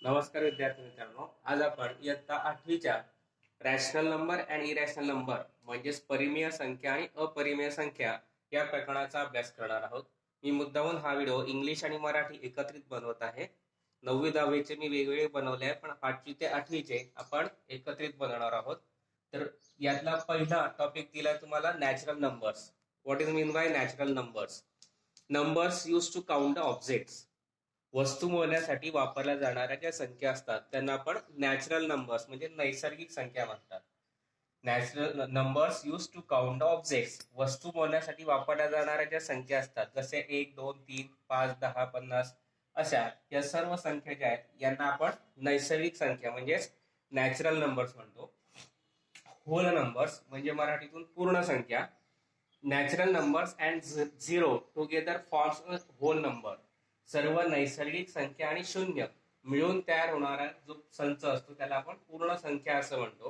नमस्कार विद्यार्थी मित्रांनो, आज आपण इयत्ता 8वीच्या rational number and irrational number म्हणजेच परिमेय संख्या आणि अपरिमेय संख्या या प्रकरणाचा अभ्यास करणार आहोत. मी मुद्दामून हा व्हिडिओ इंग्लिश आणि मराठी एकत्रित बनवत आहे. 9वी 10वीचे मी वेगवेगळे बनवले आहे, पण 5वी ते 8वीचे आपण एकत्रित बनवणार आहोत. तर यातला पहिला टॉपिक दिलाय तुम्हाला natural numbers. What is mean by natural numbers? Numbers use to count the objects. वस्तू मोजण्यासाठी वापरल्या जाणाऱ्या ज्या संख्या असतात त्यांना आपण नॅचरल नंबर्स म्हणजे नैसर्गिक संख्या म्हणतात. Natural numbers use to count objects. वस्तू मोजण्यासाठी वापरल्या जाणाऱ्या ज्या संख्या असतात जसे 1, 2, 3, 5, 10, 50 अशा या सर्व संख्या ज्या आहेत यांना आपण नैसर्गिक संख्या म्हणजेच नॅचरल नंबर्स म्हणतो. होल नंबर्स म्हणजे मराठीतून पूर्ण संख्या. Natural numbers and zero together forms a whole number. सर्व नैसर्गिक संख्या आणि शून्य मिळून तयार होणारा जो संच असतो त्याला आपण पूर्ण संख्या असं म्हणतो.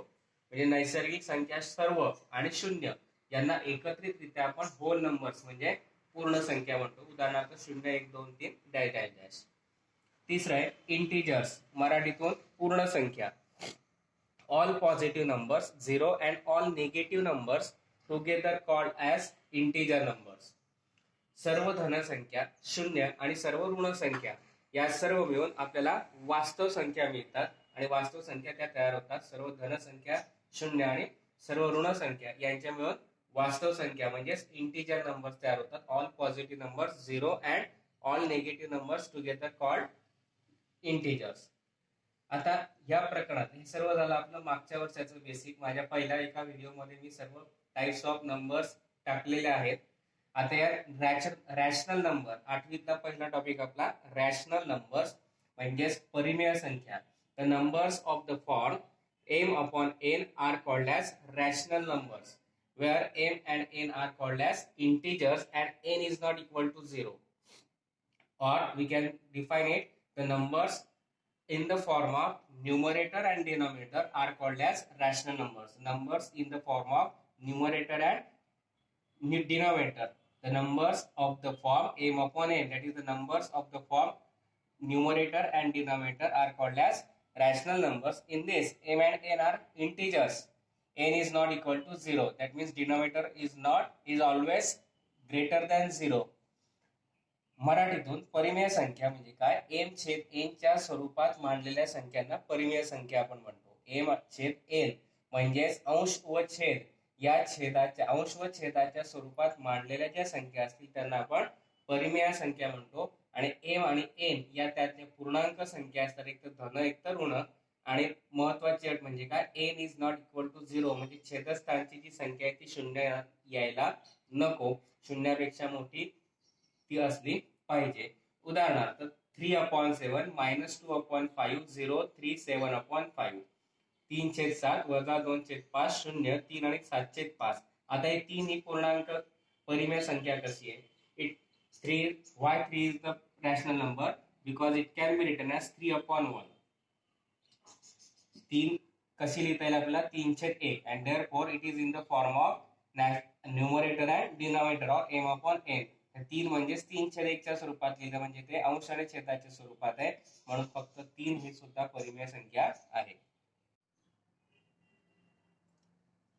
म्हणजे नैसर्गिक संख्या सर्व आणि शून्य यांना एकत्रितरित्या आपण होल नंबर्स म्हणजे पूर्ण संख्या म्हणतो. उदाहरणार्थ 0, 1, 2, 3 डॅश डॅश डॅश. तिसरं आहे इंटिजर्स, मराठीतून पूर्ण संख्या. All positive numbers zero and all negative numbers together called as integer numbers. सर्व धनसंख्या शून्य आणि सर्व ऋण संख्या या सर्व मिळून आपल्याला वास्तव संख्या मिळतात आणि वास्तव संख्या त्या तयार होतात. सर्व धनसंख्या शून्य आणि सर्व ऋण संख्या यांच्या मिळून वास्तव संख्या म्हणजेच इंटिजर नंबर्स तयार होतात. All positive numbers zero and all negative numbers together called integers. आता या प्रकरणात हे सर्व झालं आपलं मागच्या वर्षाचं बेसिक. माझ्या पहिल्या एका व्हिडिओमध्ये मी सर्व टाइप्स ऑफ नंबर्स टाकलेले आहेत. आता या रॅशनल नंबर 8वीतला पहिला टॉपिक आपला रॅशनल नंबर्स म्हणजेच परिमेय संख्या. The numbers of the form m upon n are called as rational numbers where m and n are called as integers and n is not equal to 0. Or we can define it, the numbers in the form of numerator and denominator are called as rational numbers. Numbers in the form of numerator and denominator, the numbers of the form m upon n, that is the numbers of the form numerator and denominator are called as rational numbers. In this m and n are integers. N is not equal to 0, that means denominator is always greater than 0. मराठीतून परिमेय संख्या म्हणजे काय? M छेद N च्या स्वरूपात मांडलेल्या संख्यांना परिमेय संख्या आपण म्हणतो. एम छेद एन म्हणजेच अंश व छेद या छेदाच्या अंश व छेदाच्या स्वरूपात मांडलेल्या ज्या संख्या असतील त्यांना आपण परिमेय संख्या म्हणतो. आणि एम आणि एन या त्यातल्या पूर्णांक संख्या असतात, एक तर धन एक तर ऋण. आणि महत्वाची अट म्हणजे काय? N is not equal to 0 म्हणजे छेदस्थानची जी संख्या आहे ती शून्य यायला नको, शून्यापेक्षा मोठी ती असली पाहिजे. उदाहरणार्थ 3/7 -2/5 0 3 7/5. 3/7 वजा 2/5 0 3 आणि 7/5. आता हे 3 ही पूर्णांक परिमेय संख्या कशी आहे? It 3 why 3 is the rational number because it can be written as 3/1. 3 कशी लिहिता येईल आपल्याला? 3/1 and therefore it is in the form of numerator and denominator or m upon n. 3 म्हणजेच 3/1 च्या स्वरूपात लिहिलं म्हणजे ते अंश आणि छेदाच्या स्वरूपात आहे, म्हणून फक्त 3 ही सुद्धा परिमेय संख्या आहे.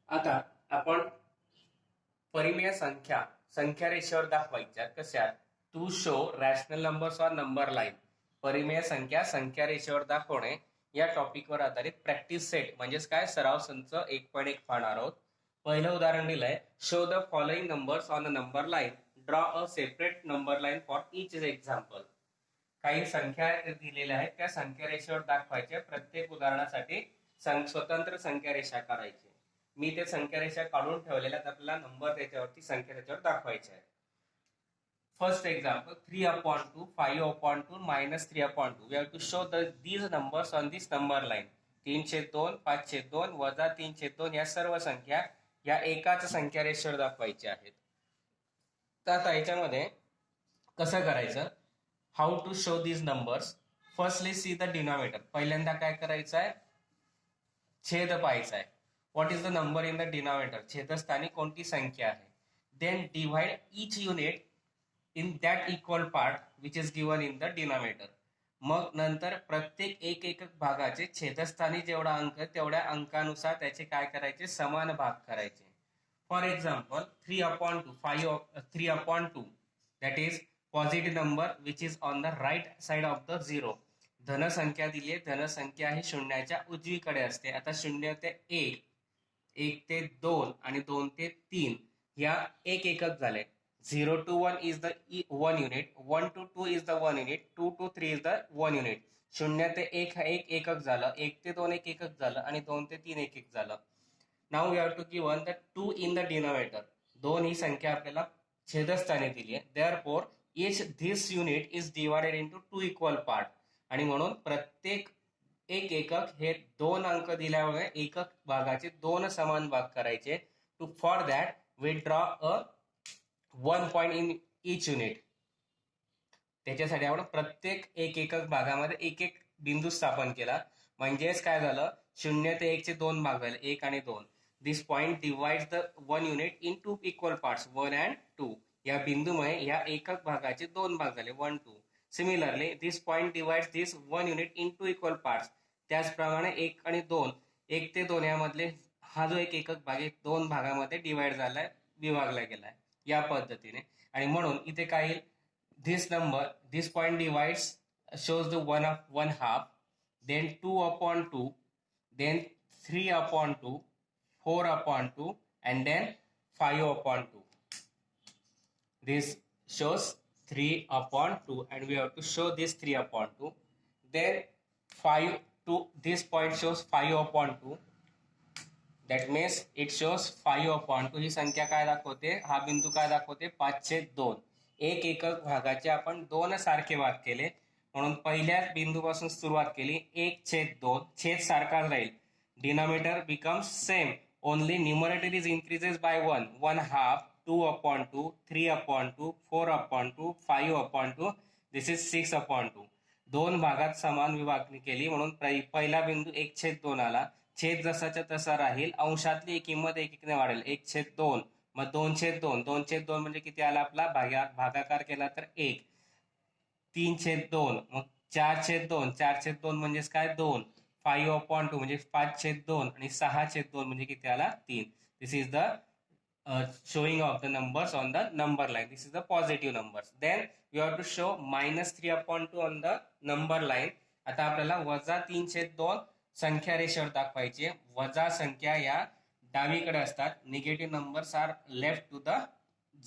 आता आपण परिमेय संख्या संख्या रेषेवर दाखवायच्या कशा? To show rational numbers or number line. परिमेय संख्या संख्या रेषेवर दाखवणे या टॉपिकवर आधारित प्रॅक्टिस सेट म्हणजेच काय सराव संच 1.1 पाहणार आहोत. पहिलं उदाहरण दिलंय, show the following numbers on a number line, draw a separate number line for each example. काही संख्या दिलेल्या आहेत त्या संख्या रेषेवर दाखवायच्या. प्रत्येक उदाहरणासाठी स्वतंत्र संख्या रेषा काढायची. मी ते संख्या रेषा काढून ठेवलेल्या आपल्याला नंबर त्याच्यावरती संख्या त्याच्यावर दाखवायच्या आहेत. First example 3/2 5/2 -3/2. We have to show these numbers on this number line. 3/2 5/2 वजा 3/2 या सर्व संख्या या एकाच संख्या रेषेवर दाखवायच्या आहेत. तर आता याच्यामध्ये कसं करायचं? How to show these numbers. Firstly see the denominator. पहिल्यांदा काय करायचं आहे? छेद पाहायचा आहे. What is the number in the denominator? छेदस्थानी कोणती संख्या आहे? Then divide each unit in that equal part which is given in the denominator. मग नंतर प्रत्येक एक एकक भागाचे छेदस्थानी जेवढा अंक तेवढ्या अंकानुसार त्याचे काय करायचे, समान भाग करायचे. For example 3/2, 3/2 that is positive number which is on the right side of the zero. धनसंख्या दिली आहे, धनसंख्या ही शून्याच्या उजवीकडे असते. आता 0 ते 1, 1 ते 2 आणि 2 ते 3 या एक एकक झाले. 0 to 1 is the 1 unit, 1 to 2 is the 1 unit, 2 to 3 is the 1 unit. 0 ते 1 हा एक एकक झालं, 1 ते 2 एक एकक झालं आणि 2 ते 3 एक एकक झालं. Now we have to given the 2 in the denominator. 2 ही संख्या आपल्याला छेदस्थानी दिली आहे. Therefore each this unit is divided into 2 equal part. आणि म्हणून प्रत्येक एक एकक हे 2 अंक दिल्यामुळे एकक भागाचे 2 समान भाग करायचे. To for that we draw a 1 point in each unit. त्याच्यासाठी आपण प्रत्येक एक एकक भागामध्ये एक एक बिंदू स्थापन केला. म्हणजेच काय झालं, 0 ते 1 चे 2 भाग झाले, 1 आणि 2. This point divides the 1 unit in 2 equal parts, 1 and 2. या बिंदूमुळे या एकक भागाचे 2 भाग झाले, 1, 2. Similarly this point divides this 1 unit in 2 equal parts. त्याचप्रमाणे 1 आणि 2, 1 ते 2 यामधले हा जो एक एकक भाग आहे 2 भागामध्ये डिवाइड झालाय, विभागला गेलाय या पद्धतीने. आणि म्हणून इथे काय, this number, this point divides, shows the 1 half, then 2/2, then 3/2, 4/2, and then 5/2. This shows 3/2 and we have to show this 3/2. Then 5 to this point shows 5/2. That means it shows 5/2. ही संख्या काय दाखवते, हा बिंदू काय दाखवते, 5/2. एक एकक भागाचे आपण 2 सारखे भाग केले, म्हणून पहिल्याच बिंदूपासून सुरुवात केली. 1/2 छेद सारखाच राहील. Denominator becomes same, only numerator is increases by 1. 1 half, 2/2, 3/2, 4/2, 5/2. This is 6/2. 2 भागात समान विभागणी केली म्हणून पहिला बिंदू 1/2 आला. छेद जसाच्या तसा राहील, अंशातली किंमत एक एकने वाढेल. 1/2, मग 2/2, 2/2 म्हणजे किती आला आपला, भागाकार केला तर 1. 3/2, मग 4/2, 4/2 म्हणजेच काय 2. 5/2 म्हणजे 5/2 आणि 6/2 म्हणजे किती आला, 3. This is the showing of the numbers on the number line. This is the positive numbers. Then we have to show -3/2 on the number line. आता आपल्याला -3/2 संख्या रेषेवर दाखवायची. वजा संख्या या डावीकडे असतात. Negative numbers are left to the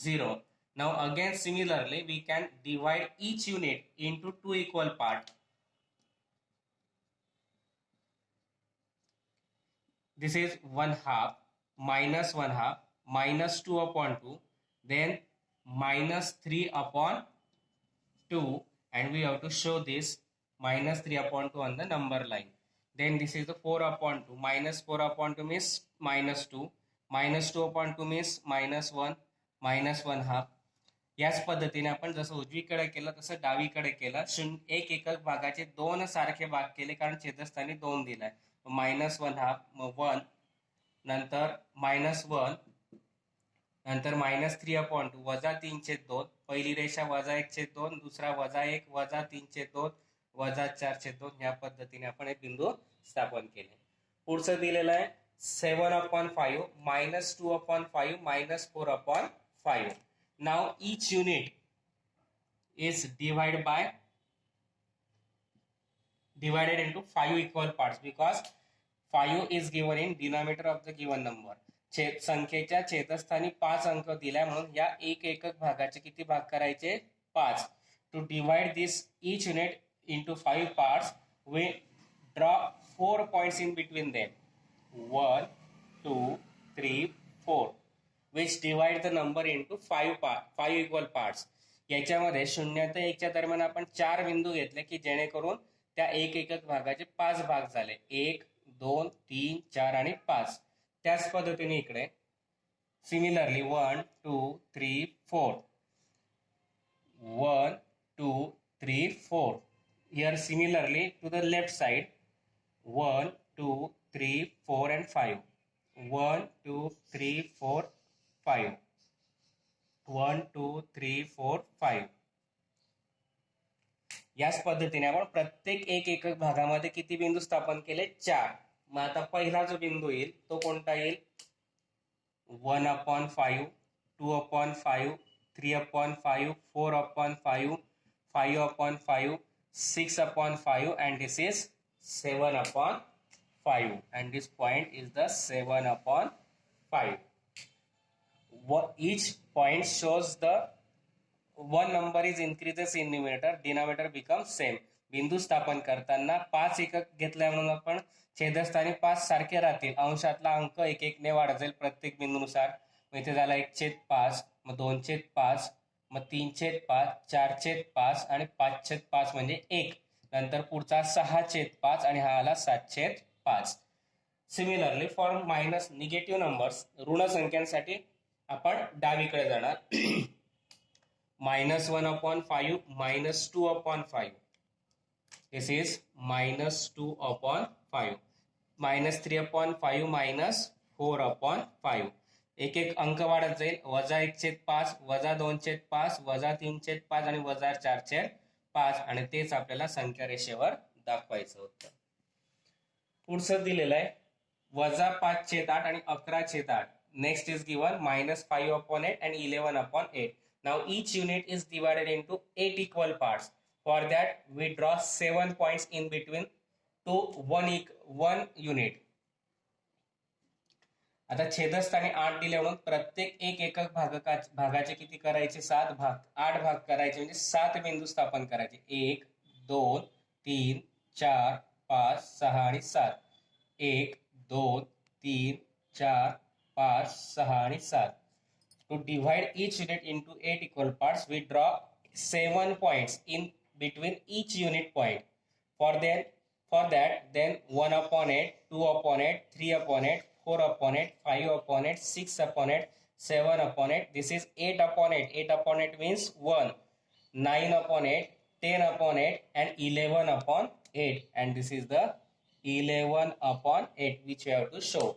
0. Now again similarly we can divide each unit into 2 equal part. This is 1 half, -1 half, -2/2, then -3/2, and we have to show this -3/2 on the number line. Then this is the 4/2, -4/2 means -2, -2/2 means -1, -1 half. याच पद्धतीने आपण जसं उजवीकडे केलं तसं डावीकडे केलं. एक एकक भागाचे 2 सारखे भाग केले, कारण छेदस्थानी 2 दिलाय. -1 half, मग 1, नंतर -1, नंतर -3/2, -3/2. पहिली रेषा -1/2, दुसरा -1, -3/2, -4/2. या पद्धतीने आपण एक बिंदू स्थापन केले. पुढचं दिलेलं आहे 7/5, -2/5, -4/5. Now each unit is divided into 5 equal parts because 5 is given in denominator of the given number. संख्येच्या छेदस्थानी 5 अंक दिल्या, म्हणून या एक एकक भागाचे किती भाग करायचे, 5. To divide this each unit into 5 parts, we draw 4 points in between them. 1, 2, 3, 4. which divide the number into 5 equal parts. याच्यामध्ये 0 ते 1 च्या दरम्यान आपण 4 बिंदू घेतले की जेणेकरून त्या एक एकक भागाचे 5 भाग झाले. 1, 2, 3, 4 आणि 5. त्याच पद्धतीने इकडे similarly 1, 2, 3, 4. 1, 2, 3, 4. Here similarly to the left side 1, 2, 3, 4 and 5. 1, 2, 3, 4, 5. 1, 2, 3, 4, 5. याच पद्धतीने आपण प्रत्येक एक एकक भागामध्ये किती बिंदू स्थापन केले? 4. मग आता पहिला जो बिंदू येईल तो कोणता येईल? 1/5, 2/5, 3/5, 4/5, 5/5, 6/5, and this is 7/5, and this point is the 7/5. Each point shows the one number is increases in numerator, denominator becomes same. बिंदू स्थापन करताना 5 एकक घेतल्या म्हणून आपण छेदस्थानी 5 सारखे राहतील, अंशातला अंक एक एकने वाढत जाईल प्रत्येक बिंदूनुसार. मग इथे झाला 1/5, मग 2/5, मग 3/5, 4/5 आणि 5/5 म्हणजे 1. नंतर पुढचा 6/5 आणि हा आला 7/5. Similarly for minus negative numbers, ऋण संख्यांसाठी आपण डावीकडे जाणार. -1/5, -2/5. This is -2/5. -3/5, -4/5. एक एक अंक वाढत जाईल. -1/5, -2/5, -3/5 आणि -4/5, आणि तेच आपल्याला संख्या रेषेवर दाखवायचं होतं. पुढचं दिलेलं आहे -5/8 आणि 11/8. Next is given -5/8 and 11/8. Now each unit is divided into 8 equal parts. For that we draw 7 points in between to one unit. आता छेदस्थानी 8 दिले म्हणून प्रत्येक एक एकक भागाचे किती करायचे? 7 भाग. 8 भाग करायचे म्हणजे 7 बिंदू स्थापन करायचे. 1, 2, 3, 4, 5, 6 आणि 7. 1, 2, 3, 4, 5, 6 and 7. To divide each unit into 8 equal parts, we draw 7 points in between each unit point. For that, then 1/8, 2/8, 3/8, 4/8, 5/8, 6/8, 7/8. This is 8/8. 8/8 means 1. 9/8, 10/8, and 11/8. And this is the 11/8 which we have to show.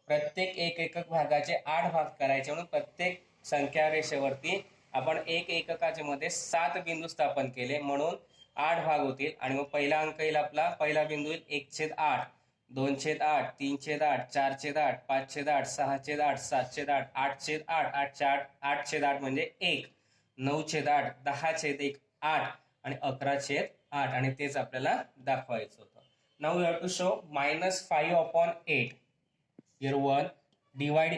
प्रत्येक एक एकक भागाचे 8 भाग करायचे म्हणून प्रत्येक संख्या रेषेवरती आपण एक एककाच्या मध्ये 7 बिंदू स्थापन केले म्हणून 8 भाग होतील. आणि मग पहिला अंक येईल आपला, पहिला बिंदू येईल 1/8, 2/8, 3/8, 4/8, 5/8, 6/8, 7/8, 8/8, 8/8 म्हणजे 1, 9/8, 10/1, 8 आणि 11/8, आणि तेच आपल्याला दाखवायचं होतं. Now you have to show -5/8. Here 1, divide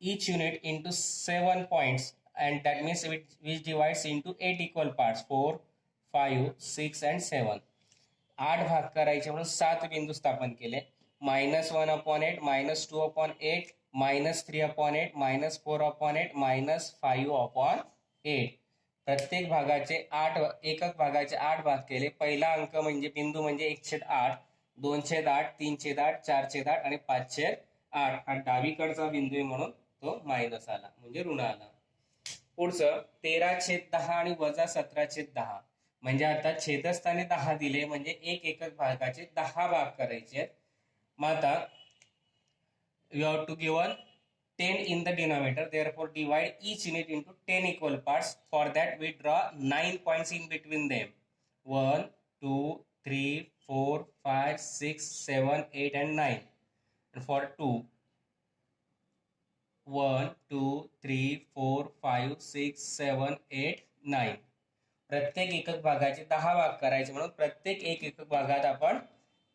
each unit into 7 points, and that means which divides into 8 equal parts, 4, 5, 6 and 7. 8 भाग करायचे म्हणून 7 बिंदू स्थापन केले. -1/8, -2/8, -3/8, -4/8, -5/8. प्रत्येक भागाचे 8 एकक भागाचे 8 भाग केले. पहिला अंक म्हणजे बिंदू म्हणजे 1/8, 2/8, 3/8, 4/8 आणि 5/8. हा डावीकडचा बिंदू आहे म्हणून तो मायनस आला, म्हणजे ऋण आला. पुढचं 13/10 आणि -17/10. म्हणजे आता छेदस्थानी 10 दिले म्हणजे एक एकक भागाचे 10 भाग करायचे. मग आता you have to given 10 in the denominator. Therefore divide each unit into 10 equal parts. For that we draw 9 points in between them. 1, 2, 3, 4, 5, 6, 7, 8 and 9. And for 2, 1, 2, 3, 4, 5, 6, 7, 8, 9. प्रत्येक एकक भागाचे 10 भाग करायचे म्हणून प्रत्येक एक एकक भागात आपण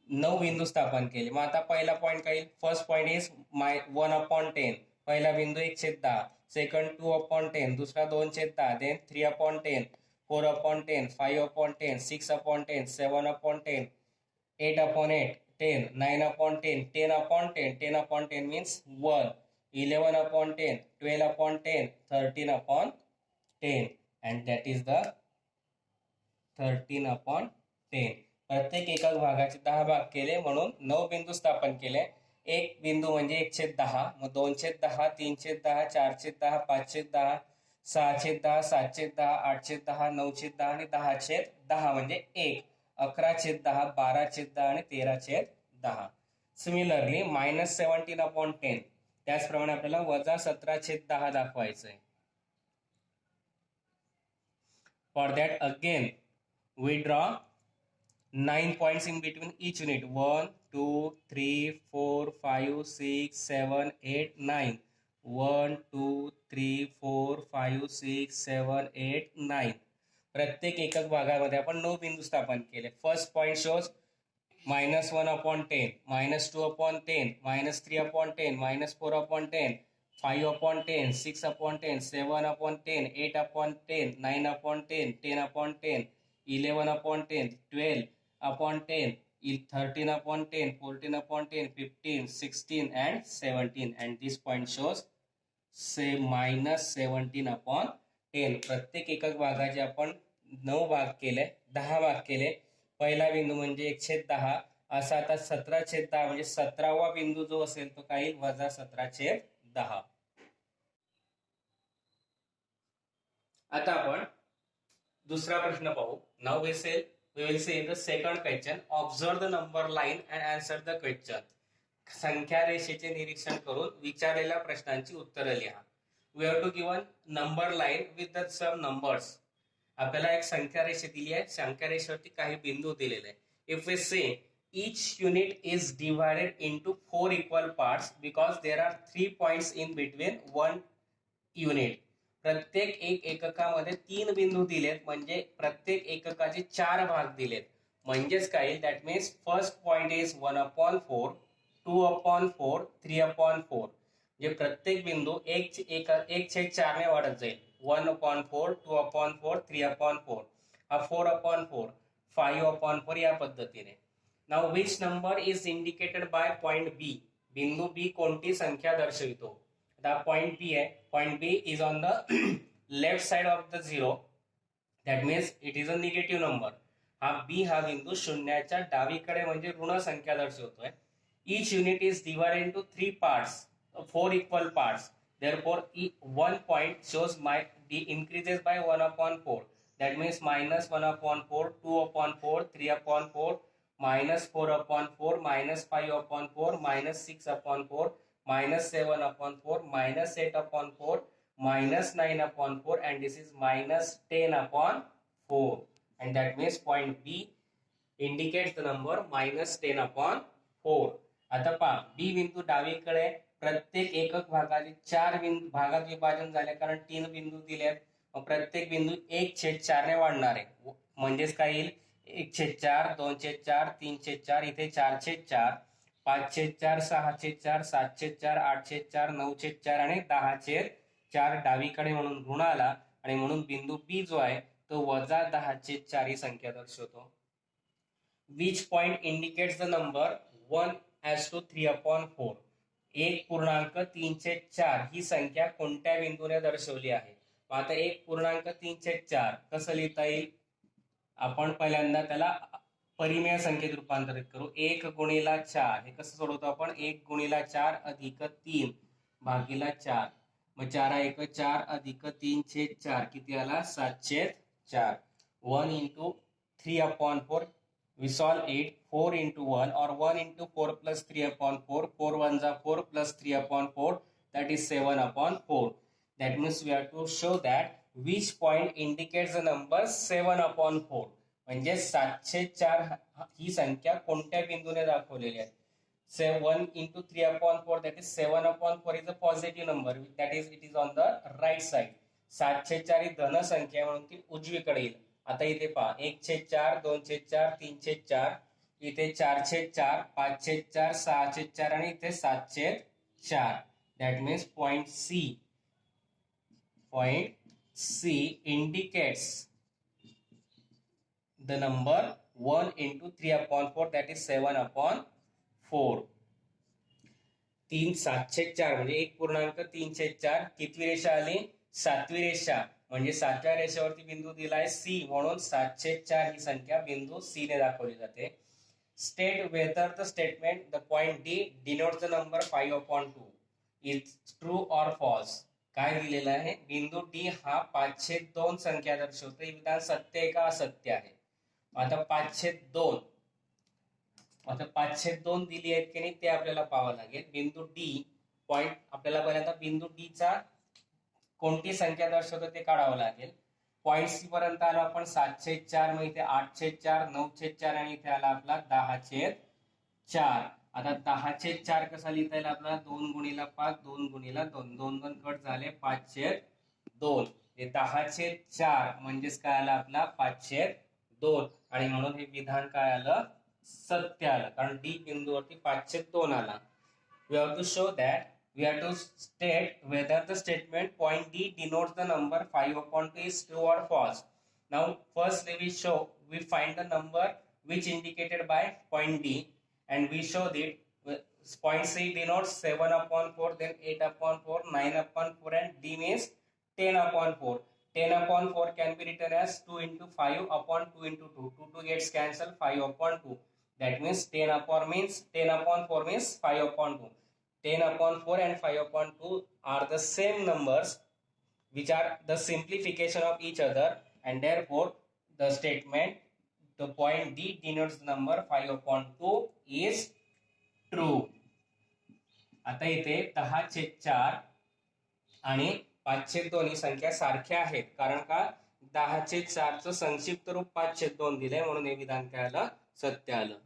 9 बिंदू स्थापन केले. मग आता पहिला पॉईंट काय? First point is 1/10. पहिला बिंदू 1/10. सेकंड 2/10. दुसरा 2/10. Then 3/10, 4/10, 5/10, 6/10, 7/10, 8/8, 10, 9/10, 10/10. 10/10 means 1. 11/10, 12/10, 13/10, and that is the 13/10. प्रत्येक एकक भागाचे 10 भाग केले म्हणून 9 बिंदू स्थापन केले. एक बिंदू म्हणजे 1/10, मग 2/10, 3/10, 4/10, 5/10, 6/10, 7/10, 8/10, 9/10 आणि 10/10 म्हणजे 1, 11/10, 12/10 आणि 13/10. सिमिलरली -17/10. त्याचप्रमाणे आपल्याला -17/10 दाखवायचं आहे. For that again We draw 9 points in between each unit. 1, 2, 3, 4, 5, 6, 7, 8, 9. 1, 2, 3, 4, 5, 6, 7, 8, 9. प्रत्येक एकक भागामध्ये आपण 9 बिंदू स्थापन केले. First point shows -1/10, -2/10, -3/10, -4/10, 5/10, 6/10, 7/10, 8/10, 9/10, 10/10, 11/10, 12/10, 13/10, 14/10, 15, 16 and 17, and this point shows say -17/10. प्रत्येक एकक भागाचे आपण 9 भाग केले, 10 भाग केले. पहिला बिंदू म्हणजे 1/10, असा आता 17/10 म्हणजे 17वा बिंदू जो असेल तो काय येईल, -17/10. आता आपण दुसरा प्रश्न पाहू. Now we will see in the second question, observe the number line and answer the question. संख्या रेषेचे निरीक्षण करून विचारलेल्या प्रश्नांची उत्तरे लिहा. We have to given number line with the some numbers. आपल्याला एक संख्या रेषा दिली आहे, संख्या रेषेवरती काही बिंदू दिलेले आहे. If we say each unit is divided into 4 equal parts because there are 3 points in between one unit. प्रत्येक एक एककामध्ये 3 बिंदू दिलेत, म्हणजे प्रत्येक एककाचे 4 भाग दिलेत. म्हणजेच काय, that means first point is 1/4, 2/4, 3/4. म्हणजे प्रत्येक बिंदू 1/4 ने वाढत जाईल. 1/4, 2/4, 3/4, हा 4/4, 5/4 या पद्धतीने. Now which number is indicated by point B. बिंदू बी कोणती संख्या दर्शवितो. पॉइंट बी आहे. Point B is on the left side of the 0. That means it is a negative number. हा बी हा बिंदू शून्याच्या डावीकडे म्हणजे ऋण संख्या दर्शवतोय. Each unit is divided into 3 parts, 4 equal parts. Therefore, 1 point shows increases by 1/4. That means -1/4, 2/4, 3/4, -4/4, -5/4, -6/4, -7/4, -8/4, -9/4, and this is -10/4. And that means point B indicates the number -10/4. आता पहा, बी बिंदू डावीकडे प्रत्येक एकक भागाचे 4 भागात विभाजन झाले, कारण 3 बिंदू दिलेत. प्रत्येक बिंदू 1/4 ने वाढणार आहे. म्हणजेच काय येईल, 1/4, 2/4, 3/4, इथे 4/4, 5/4, 6/4, 7/4, 8/4, 9/4 आणि 10/4 डावीकडे म्हणून ऋण आला, आणि म्हणून बिंदू बी जो आहे तो -10/4 ही संख्या दर्शवतो. Which point indicates the number 1:3/4. 1.34 ही संख्या कोणत्या बिंदूने दर्शवली आहे. आता 1.34 कसं लिहिता येईल, आपण पहिल्यांदा त्याला परिमेय संख्येत रूपांतरित करू. 1 गुणिला 4 हे कसं सोडवतो आपण, 1 गुणिला 4 अधिक 3 भागिला 4. मग 4 4 अधिक 3/4 किती आला, 7/4. 1 into 3/4. We solve it. 4 into 1 or 1 into 4 plus 3/4. 4 1s are 4 plus 3/4. That is 7/4. That means we have to show that which point indicates the number 7/4. म्हणजे 7/4 ही संख्या कोणत्या बिंदूने दाखवलेली आहे. 1 into 3/4 that is 7/4 is a positive number. That is it is on the right side. 7/4 ही धन संख्या म्हणून ती उजवीकडे येईल. आता इथे पहा, 1/4, 2/4, 3/4, इथे 4/4, 5/4, 6/4 आणि इथे 7/4. That means point C indicates the number 1 into 3/4 that is 7/4. 7/4 म्हणजे 1.34. कितवी रेषा आली, 7वी रेषा. म्हणजे 7व्या रेषेवरती बिंदू दिलाय सी, म्हणून 7/4 ही संख्या बिंदू सी ने दाखवली जाते. State whether the statement the point D denotes the number 5/2 is true और फॉल्स. काय दिलेलं आहे, बिंदू डी हा 5/2 संख्या दर्शवतो. हे विधान सत्य आहे का असत्य आहे. आता 5/2 दिली आहेत की नाही ते आपल्याला पाहावं लागेल. बिंदू डी पॉइंट आपल्याला पहिल्यांदा बिंदू डी चा कोणती संख्या दर्शवतो ते काढावं लागेल. पॉईंट्स पर्यंत आलो आपण 7/4, मग इथे 8/4, 9/4 आणि इथे आला आपला 10/4. आता 10/4 कसा लिहिता येईल आपल्याला? 2 गुणिला 5, 2 गुणिला 2, 2 2 कट झाले 5/2. हे 10/4 म्हणजेच काय आलं आपला 5/2 आणि म्हणून हे विधान काय आलं? सत्य आलं, कारण डी बिंदूवरती 5/2 आला. We have to show that we have to state whether the statement point D denotes the number 5/2 is true or false. Now first we find the number which indicated by point D and we show that point C denotes 7/4, then 8/4, 9/4 and D means 10/4. 10/4 can be written as 2 into 5/2 into 2. 2 gets cancelled, 5/2. That means 10/4 means 5/2. 10/4 and 5/2 are the same numbers which are the simplification of each other, and therefore the statement the point D denotes the number 5/2 is true. आता इथे 10/4 आणि 5/2 ही संख्या सारख्या आहेत, कारण का 10/4 चं संक्षिप्त रूप 5/2 दिलंय, म्हणून हे विधान काय आलं? सत्य आलं.